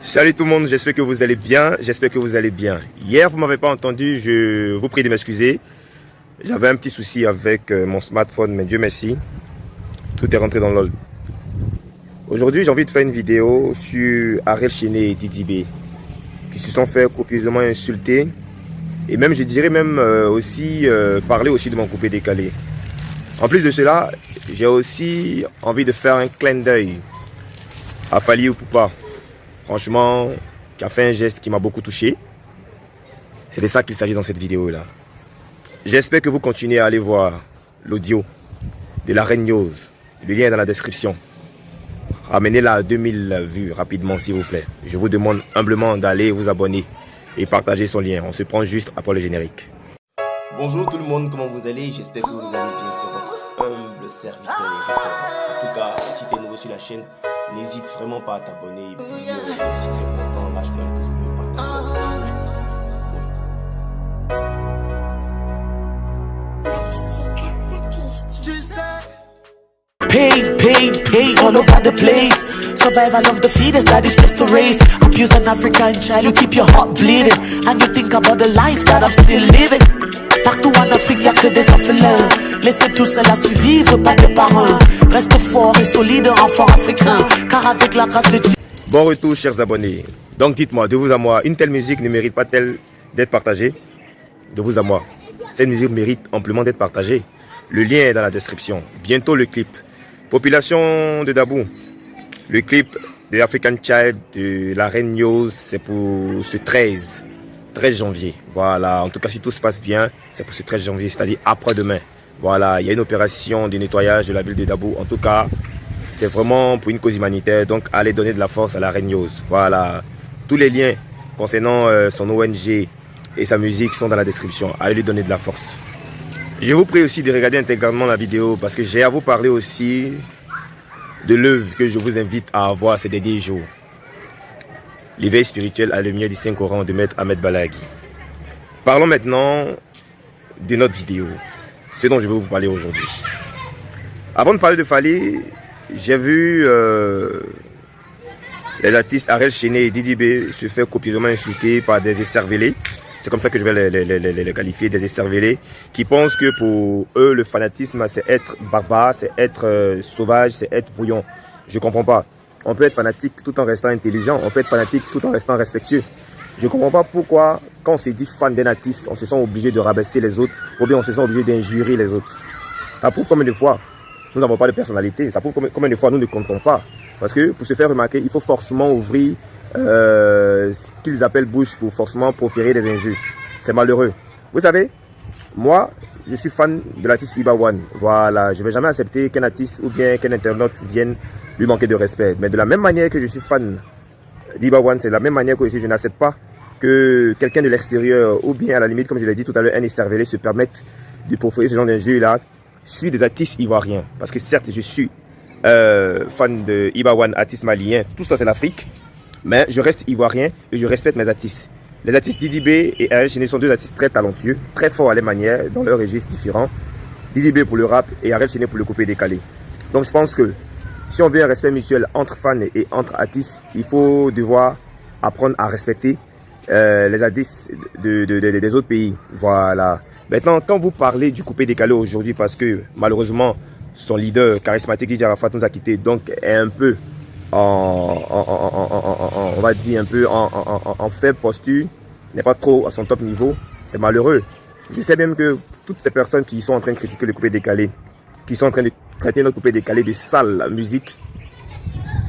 Salut tout le monde, j'espère que vous allez bien, Hier, vous m'avez pas entendu, je vous prie de m'excuser. J'avais un petit souci avec mon smartphone, mais Dieu merci, tout est rentré dans l'ordre. Aujourd'hui, j'ai envie de faire une vidéo sur Ariel Chené et Didi B, qui se sont fait copieusement insulter. Et même, je dirais même parler aussi de mon coupé décalé. En plus de cela, j'ai aussi envie de faire un clin d'œil à Fally Ipupa. Franchement, qui a fait un geste qui m'a beaucoup touché. C'est de ça qu'il s'agit dans cette vidéo-là. J'espère que vous continuez à aller voir l'audio de la Reine News. Le lien est dans la description. Ramenez-la à 2000 vues rapidement, s'il vous plaît. Je vous demande humblement d'aller vous abonner et partager son lien. On se prend juste après le générique. Bonjour tout le monde, comment vous allez? J'espère que vous allez bien. C'est votre humble serviteur et Victor. En tout cas, si tu es nouveau sur la chaîne, n'hésite vraiment pas à t'abonner. Et puis, si tu es content, lâche-moi un pouce bleu, partage. Pain, all over the place. Survival of the fittest, that is just a race. Abuse an African child, you keep your heart bleeding. And you think about the life that I'm still living. Partout en Afrique, y'a que des orphelins. Laissez tout cela survivre, pas de parents. Reste fort et solide, enfant africain. Car avec la grâce de Dieu. Bon retour, chers abonnés. Donc dites-moi, de vous à moi, une telle musique ne mérite pas-t-elle d'être partagée? De vous à moi, cette musique mérite amplement d'être partagée. Le lien est dans la description. Bientôt le clip. Population de Dabou. Le clip de African Child de la Reine News, c'est pour ce 13 janvier. Voilà, en tout cas si tout se passe bien, c'est pour ce 13 janvier, c'est-à-dire après-demain. Voilà, il y a une opération de nettoyage de la ville de Dabou. En tout cas, c'est vraiment pour une cause humanitaire. Donc allez donner de la force à la Reine News. Voilà, tous les liens concernant son ONG et sa musique sont dans la description. Allez lui donner de la force. Je vous prie aussi de regarder intégralement la vidéo parce que j'ai à vous parler aussi de l'œuvre que je vous invite à avoir ces derniers jours. L'éveil spirituel à la lumière du Saint-Coran de Maître Ahmed Balaghi. Parlons maintenant de notre vidéo, ce dont je vais vous parler aujourd'hui. Avant de parler de Fally, j'ai vu les artistes Ariel Chené et Didi B se faire copieusement insulter par des écervelés. C'est comme ça que je vais les qualifier, des écervelés, qui pensent que pour eux, le fanatisme, c'est être barbare, c'est être sauvage, c'est être brouillon. Je ne comprends pas. On peut être fanatique tout en restant intelligent, on peut être fanatique tout en restant respectueux. Je ne comprends pas pourquoi, quand on se dit fan d'un artiste, on se sent obligé de rabaisser les autres, ou bien on se sent obligé d'injurer les autres. Ça prouve combien de fois nous n'avons pas de personnalité, ça prouve combien de fois nous ne comptons pas. Parce que pour se faire remarquer, il faut forcément ouvrir ce qu'ils appellent bouche pour forcément proférer des injures. C'est malheureux. Vous savez, moi, je suis fan de l'artiste Iba One. Voilà, je ne vais jamais accepter qu'un artiste ou bien qu'un internaute vienne lui manquer de respect. Mais de la même manière que je suis fan d'Iba One, c'est de la même manière que je n'accepte pas que quelqu'un de l'extérieur ou bien à la limite, comme je l'ai dit tout à l'heure, un écervelé se permette de proférer ce genre d'injures-là sur des artistes ivoiriens. Parce que certes, je suis fan de Iba One, artiste malien, tout ça c'est l'Afrique. Mais je reste ivoirien et je respecte mes artistes. Les artistes Didi B et Ariel Chené sont deux artistes très talentueux, très forts à les manières, dans leurs registres différents. Didi B pour le rap et Ariel Chené pour le coupé décalé. Donc je pense que si on veut un respect mutuel entre fans et entre artistes, il faut devoir apprendre à respecter les artistes des autres pays. Voilà. Maintenant, quand vous parlez du coupé décalé aujourd'hui, parce que malheureusement, son leader charismatique, Didier Arafat, nous a quittés, donc est un peu on va dire un peu en faible posture, n'est pas trop à son top niveau, c'est malheureux. Je sais même que toutes ces personnes qui sont en train de critiquer le coupé décalé, qui sont en train de traiter notre coupé décalé de sale musique,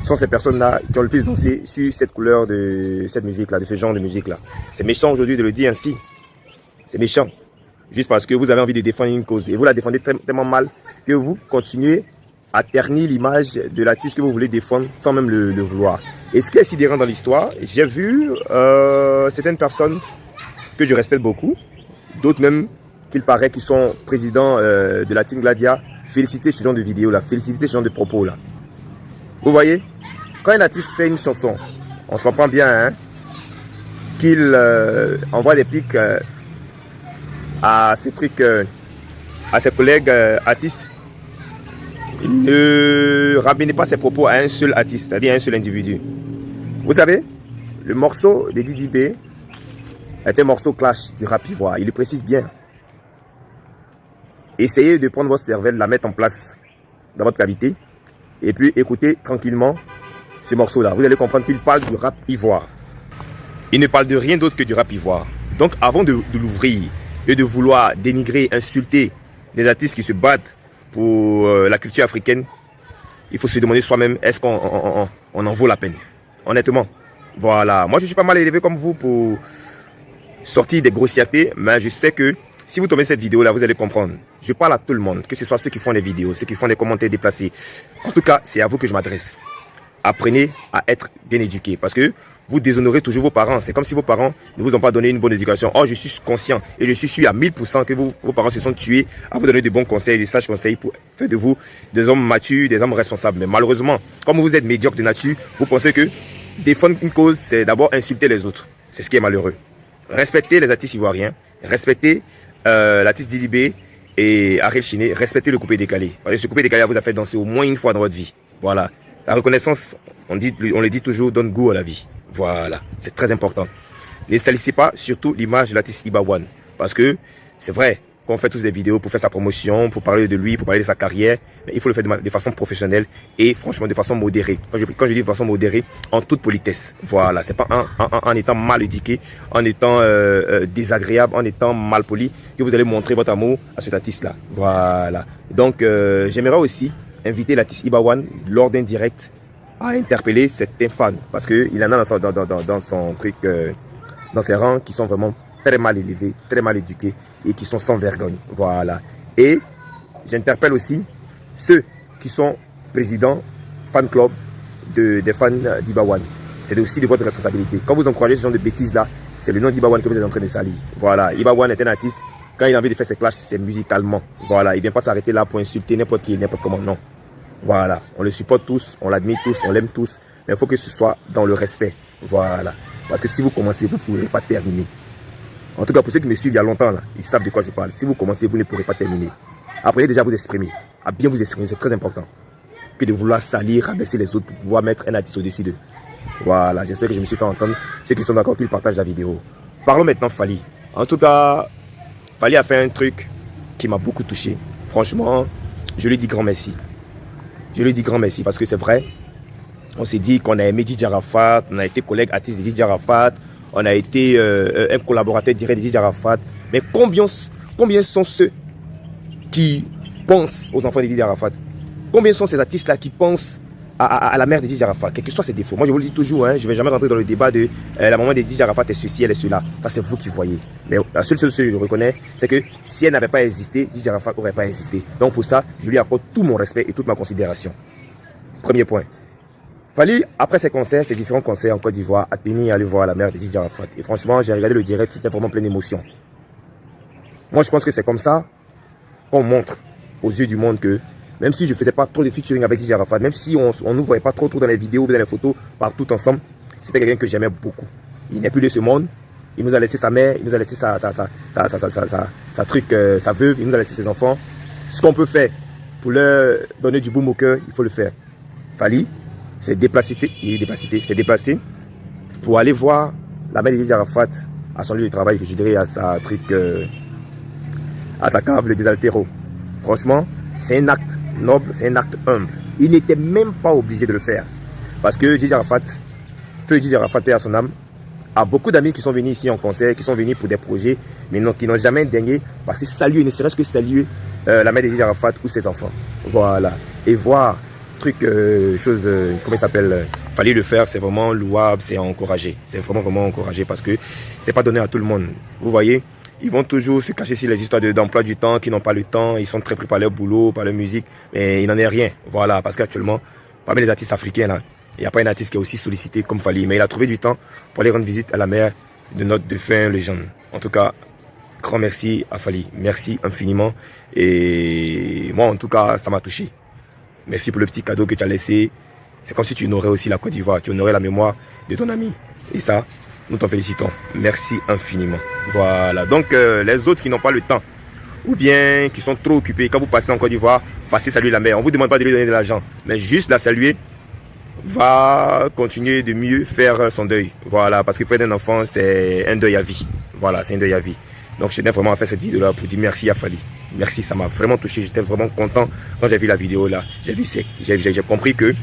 sont ces personnes-là qui ont le plus dansé sur cette couleur de cette musique-là, de ce genre de musique-là. C'est méchant aujourd'hui de le dire ainsi. C'est méchant. Juste parce que vous avez envie de défendre une cause. Et vous la défendez tellement mal que vous continuez à ternir l'image de l'artiste que vous voulez défendre sans même le vouloir. Et ce qui est sidérant dans l'histoire, j'ai vu certaines personnes que je respecte beaucoup, d'autres même qu'il paraît qui sont présidents de la Team Gladia, féliciter ce genre de vidéo là, féliciter ce genre de propos là. Vous voyez, quand un artiste fait une chanson, on se comprend bien hein, qu'il envoie des pics à ces trucs, à ses collègues artistes. Ne ramenez pas ses propos à un seul artiste, c'est-à-dire à un seul individu. Vous savez, Le morceau de Didi B est un morceau clash du rap ivoire. Il le précise bien. Essayez de prendre votre cervelle, la mettre en place dans votre cavité et puis écoutez tranquillement ce morceau-là. Vous allez comprendre qu'il parle du rap ivoire. Il ne parle de rien d'autre que du rap ivoire. Donc avant de l'ouvrir et de vouloir dénigrer, insulter des artistes qui se battent pour la culture africaine, il faut se demander soi-même, est-ce qu'on en vaut la peine? Honnêtement, voilà. Moi, je suis pas mal élevé comme vous pour sortir des grossièretés, mais je sais que si vous tombez cette vidéo-là, vous allez comprendre. Je parle à tout le monde, que ce soit ceux qui font des vidéos, ceux qui font des commentaires déplacés. En tout cas, c'est à vous que je m'adresse. Apprenez à être bien éduqué parce que vous déshonorez toujours vos parents. C'est comme si vos parents ne vous ont pas donné une bonne éducation. Oh, je suis conscient et je suis sûr à 1000% que vos parents se sont tués à vous donner de bons conseils, de sages conseils pour faire de vous des hommes matures, des hommes responsables. Mais malheureusement, comme vous êtes médiocre de nature, vous pensez que défendre une cause, c'est d'abord insulter les autres. C'est ce qui est malheureux. Respectez les artistes ivoiriens, respectez l'artiste Didi B et Ariel Chiné, respectez le coupé décalé. Parce que ce coupé décalé vous a fait danser au moins une fois dans votre vie. Voilà. La reconnaissance, on le dit toujours, donne goût à la vie. Voilà, c'est très important. Ne salissez pas surtout l'image de l'artiste Ibawan. Parce que c'est vrai qu'on fait tous des vidéos pour faire sa promotion, pour parler de lui, pour parler de sa carrière. Mais il faut le faire de façon professionnelle et franchement de façon modérée. Quand je dis de façon modérée, en toute politesse. Voilà, c'est pas en étant mal éduqué, en étant désagréable, en étant mal poli, que vous allez montrer votre amour à cet artiste-là. Voilà. Donc, j'aimerais aussi inviter l'artiste Ibawan lors d'un direct à interpeller certains fans parce qu'il en a dans son truc, dans ses rangs qui sont vraiment très mal élevés, très mal éduqués et qui sont sans vergogne. Voilà. Et j'interpelle aussi ceux qui sont présidents fan club des fans d'Ibawan. C'est aussi de votre responsabilité. Quand vous encouragez ce genre de bêtises-là, c'est le nom d'Ibawan que vous êtes en train de salir. Voilà. Ibawan est un artiste. Quand il a envie de faire ses clashs, c'est musicalement. Voilà. Il ne vient pas s'arrêter là pour insulter n'importe qui, n'importe comment. Non. Voilà. On le supporte tous, on l'admire tous, on l'aime tous. Mais il faut que ce soit dans le respect. Voilà. Parce que si vous commencez, vous ne pourrez pas terminer. En tout cas, pour ceux qui me suivent il y a longtemps, là, ils savent de quoi je parle. Si vous commencez, vous ne pourrez pas terminer. Apprenez déjà à vous exprimer. À bien vous exprimer, c'est très important. Que de vouloir salir, rabaisser les autres pour pouvoir mettre un artiste au-dessus d'eux. Voilà. J'espère que je me suis fait entendre. Ceux qui sont d'accord, qu'ils partagent la vidéo. Parlons maintenant Fally. En tout cas, Fally a fait un truc qui m'a beaucoup touché. Franchement, je lui dis grand merci. Je lui dis grand merci parce que c'est vrai. On s'est dit qu'on a aimé Didi Arafat, on a été collègue artiste de Didi Arafat, on a été un collaborateur direct de Didi Arafat. Mais combien sont ceux qui pensent aux enfants de Didi Arafat? Combien sont ces artistes-là qui pensent à la mère de Didi Arafat, quels que soient ses défauts? Moi, je vous le dis toujours, hein, je ne vais jamais rentrer dans le débat de la maman de Didi Arafat est ceci, elle est cela. Ça, c'est vous qui voyez. Mais la seule chose que je reconnais, c'est que si elle n'avait pas existé, Didi Arafat n'aurait pas existé. Donc, pour ça, je lui accorde tout mon respect et toute ma considération. Premier point. Fally, après ses concerts, ses différents concerts en Côte d'Ivoire, a tenu à aller voir la mère de Didi Arafat. Et franchement, j'ai regardé le direct, c'était vraiment plein d'émotions. Moi, je pense que c'est comme ça qu'on montre aux yeux du monde que même si je ne faisais pas trop de featuring avec Didi Arafat, même si on ne nous voyait pas trop dans les vidéos, dans les photos, partout ensemble, c'était quelqu'un que j'aimais beaucoup. Il n'est plus de ce monde. Il nous a laissé sa mère, il nous a laissé sa veuve, il nous a laissé ses enfants. Ce qu'on peut faire pour leur donner du baume au cœur, il faut le faire. Fally s'est déplacé, pour aller voir la mère de Didi Arafat à son lieu de travail, que je dirais à sa cave, le Désaltéro. Franchement, c'est un acte noble, c'est un acte humble. Il n'était même pas obligé de le faire. Parce que Didi Arafat, feu Didi Arafat, paix à son âme, a beaucoup d'amis qui sont venus ici en concert, qui sont venus pour des projets, mais non, qui n'ont jamais dingué parce que saluer, ne serait-ce que saluer la mère de Didi Arafat ou ses enfants. Voilà. Et voir comment il s'appelle, fallait le faire, c'est vraiment louable, c'est encouragé. C'est vraiment encouragé parce que c'est pas donné à tout le monde. Vous voyez, ils vont toujours se cacher sur les histoires d'emploi du temps, qui n'ont pas le temps, ils sont très pris par leur boulot, par leur musique, mais il n'en est rien. Voilà, parce qu'actuellement, parmi les artistes africains, là, il n'y a pas un artiste qui est aussi sollicité comme Fally, mais il a trouvé du temps pour aller rendre visite à la mère de notre défunt légende. En tout cas, grand merci à Fally, merci infiniment. Et moi, en tout cas, ça m'a touché. Merci pour le petit cadeau que tu as laissé. C'est comme si tu honorais aussi la Côte d'Ivoire, tu honorais la mémoire de ton ami. Et ça, nous t'en félicitons. Merci infiniment. Voilà. Donc, les autres qui n'ont pas le temps, ou bien qui sont trop occupés, quand vous passez en Côte d'Ivoire, passez saluer la mère. On ne vous demande pas de lui donner de l'argent, mais juste la saluer. va continuer de mieux faire son deuil. Voilà, parce que perdre un enfant, c'est un deuil à vie. Voilà, c'est un deuil à vie. Donc, je tenais vraiment à faire cette vidéo-là pour dire merci à Fally. Merci, ça m'a vraiment touché. J'étais vraiment content quand j'ai vu la vidéo là. J'ai compris que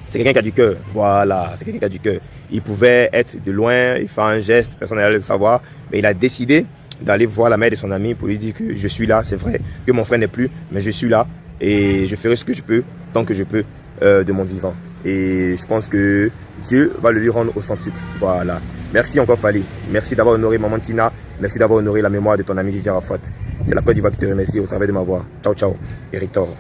c'est quelqu'un qui a du cœur. Voilà, c'est quelqu'un qui a du cœur. Il pouvait être de loin, il fait un geste, personne n'allait le savoir. Mais il a décidé d'aller voir la mère de son ami pour lui dire que je suis là. C'est vrai que mon frère n'est plus, mais je suis là. Et je ferai ce que je peux, tant que je peux, de mon vivant. Et je pense que Dieu va le lui rendre au centuple. Voilà. Merci encore Fally. Merci d'avoir honoré Maman Tina. Merci d'avoir honoré la mémoire de ton ami Didier Arafat. C'est la Côte d'Ivoire qui te remercie au travers de ma voix. Ciao, ciao. Eric Toro.